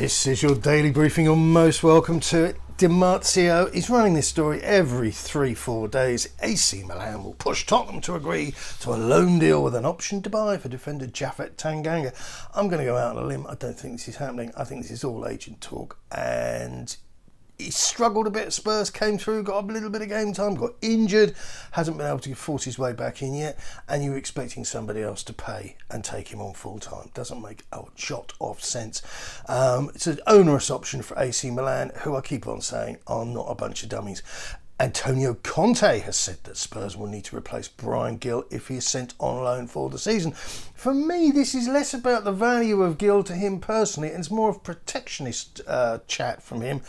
This is your daily briefing. You're most welcome to it. Di Marzio is running this story every 3-4 days. AC Milan will push Tottenham to agree to a loan deal with an option to buy for defender Japhet Tanganga. I'm going to go out on a limb. I don't think this is happening. I think this is all agent talk. And he struggled a bit at Spurs, came through, got a little bit of game time, got injured, hasn't been able to force his way back in yet, and you're expecting somebody else to pay and take him on full time. Doesn't make a jot of sense. It's an onerous option for AC Milan, who I keep on saying are not a bunch of dummies. Antonio Conte has said that Spurs will need to replace Bryan Gil if he is sent on loan for the season. For me, this is less about the value of Gil to him personally, and it's more of protectionist chat from him,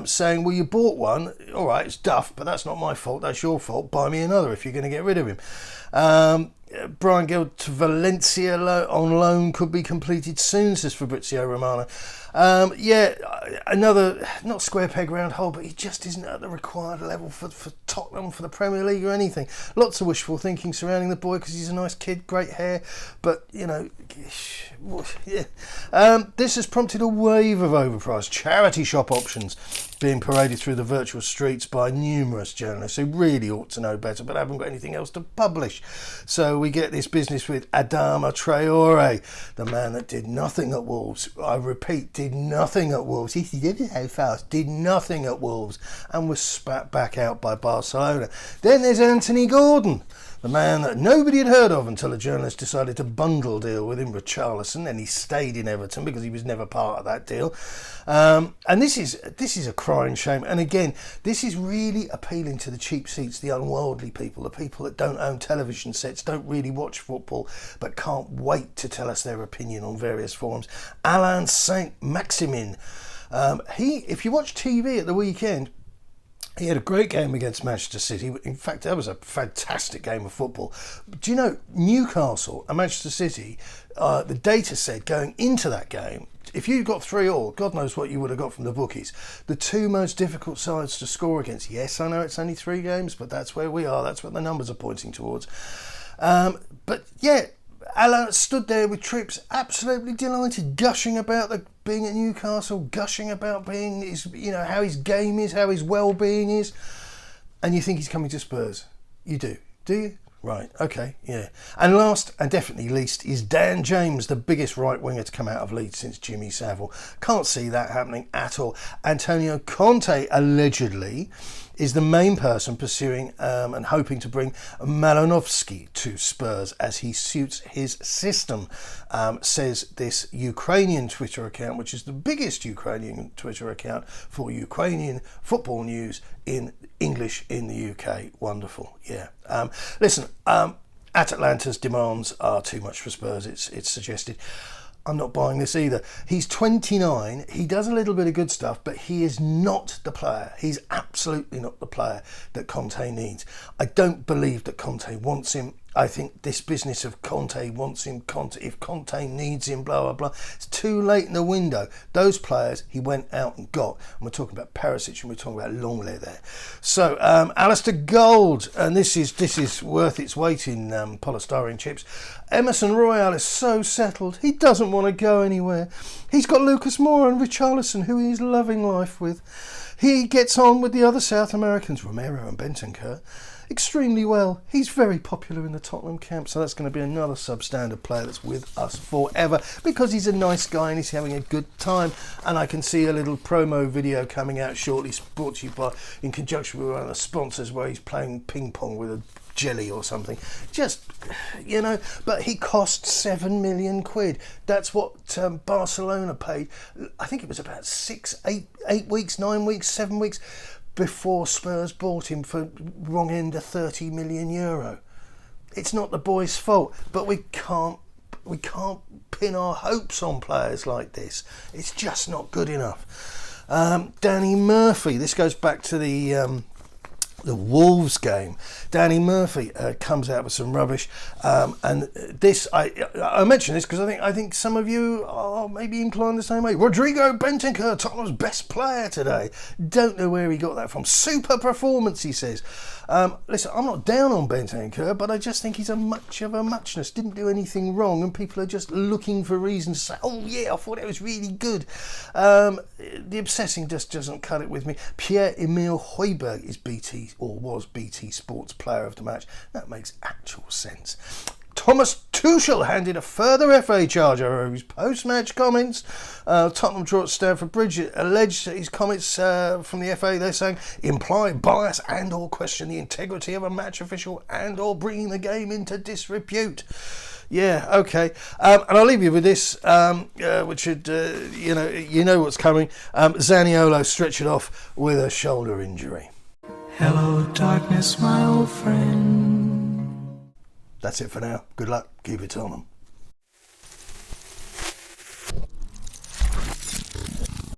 saying, well, you bought one, all right, it's duff, but that's not my fault, that's your fault, buy me another if you're going to get rid of him. Bryan Gil to Valencia on loan could be completed soon, says Fabrizio Romano. Another, not square peg round hole, but he just isn't at the required level for Tottenham, for the Premier League or anything. Lots of wishful thinking surrounding the boy because he's a nice kid, great hair, but, you know, yeah. This has prompted a wave of overpriced charity shop options being paraded through the virtual streets by numerous journalists who really ought to know better but haven't got anything else to publish. So we get this business with Adama Traore, the man that did nothing at Wolves. I repeat, did nothing at Wolves. He did it so fast, did nothing at Wolves, and was spat back out by Barcelona. Then there's Anthony Gordon, the man that nobody had heard of until a journalist decided to bundle deal with him, Richarlison, and he stayed in Everton because he was never part of that deal. And this is a crying shame. And again, this is really appealing to the cheap seats, the unworldly people, the people that don't own television sets, don't really watch football, but can't wait to tell us their opinion on various forums. Alain Saint-Maximin. If you watch TV at the weekend, he had a great game against Manchester City. In fact, that was a fantastic game of football. Do you know, Newcastle and Manchester City, the data said going into that game, if you got 3-3, God knows what you would have got from the bookies. The two most difficult sides to score against. Yes, I know it's only 3 games, but that's where we are. That's what the numbers are pointing towards. But yeah, Alain stood there with Trips, absolutely delighted, gushing about being at Newcastle, gushing about being how his game is, how his well-being is, and you think he's coming to Spurs. You do you? Right, okay, yeah. And last and definitely least is Dan James, the biggest right winger to come out of Leeds since Jimmy Savile. Can't see that happening at all. Antonio Conte allegedly is the main person pursuing and hoping to bring Malinovsky to Spurs as he suits his system, says this Ukrainian Twitter account, which is the biggest Ukrainian Twitter account for Ukrainian football news in English in the UK. Wonderful, yeah. Listen, Atalanta's demands are too much for Spurs, it's suggested. I'm not buying this either. He's 29. He does a little bit of good stuff, but he is not the player. He's absolutely not the player that Conte needs. I don't believe that Conte wants him. I think this business of Conte wants him, if Conte needs him, blah, blah, blah. It's too late in the window. Those players he went out and got. And we're talking about Perisic and we're talking about Longley there. So, Alistair Gold, and this is worth its weight in polystyrene chips. Emerson Royal is so settled. He doesn't want to go anywhere. He's got Lucas Moura and Richarlison, who he's loving life with. He gets on with the other South Americans, Romero and Bentancur, extremely well. He's very popular in the Tottenham camp, so that's going to be another substandard player that's with us forever because he's a nice guy and he's having a good time. And I can see a little promo video coming out shortly, brought to you by, in conjunction with one of the sponsors, where he's playing ping pong with a jelly or something. Just, but he cost 7 million quid. That's what Barcelona paid. I think it was about 8 weeks, 9 weeks, 7 weeks before Spurs bought him for wrong end of 30 million euro. It's not the boy's fault, but we can't pin our hopes on players like this. It's just not good enough. Danny Murphy, this goes back to the The Wolves game, Danny Murphy comes out with some rubbish, and this I mention this because I think some of you are maybe inclined the same way. Rodrigo Bentancur, Tottenham's best player today. Don't know where he got that from. Super performance, he says. Listen, I'm not down on Bentancur, but I just think he's a much of a muchness. Didn't do anything wrong, and people are just looking for reasons to say, "Oh yeah, I thought it was really good." The obsessing just doesn't cut it with me. Pierre-Emile Højbjerg is was BT Sports Player of the Match. That makes actual sense. Thomas Tuchel handed a further FA charge over his post-match comments. Tottenham draw at Stamford Bridge alleged his comments from the FA, they're saying, imply bias and or question the integrity of a match official and or bringing the game into disrepute. Yeah, okay. And I'll leave you with this, which should, you know what's coming. Zaniolo stretched it off with a shoulder injury. Hello, darkness, my old friend. That's it for now. Good luck. Keep it on them.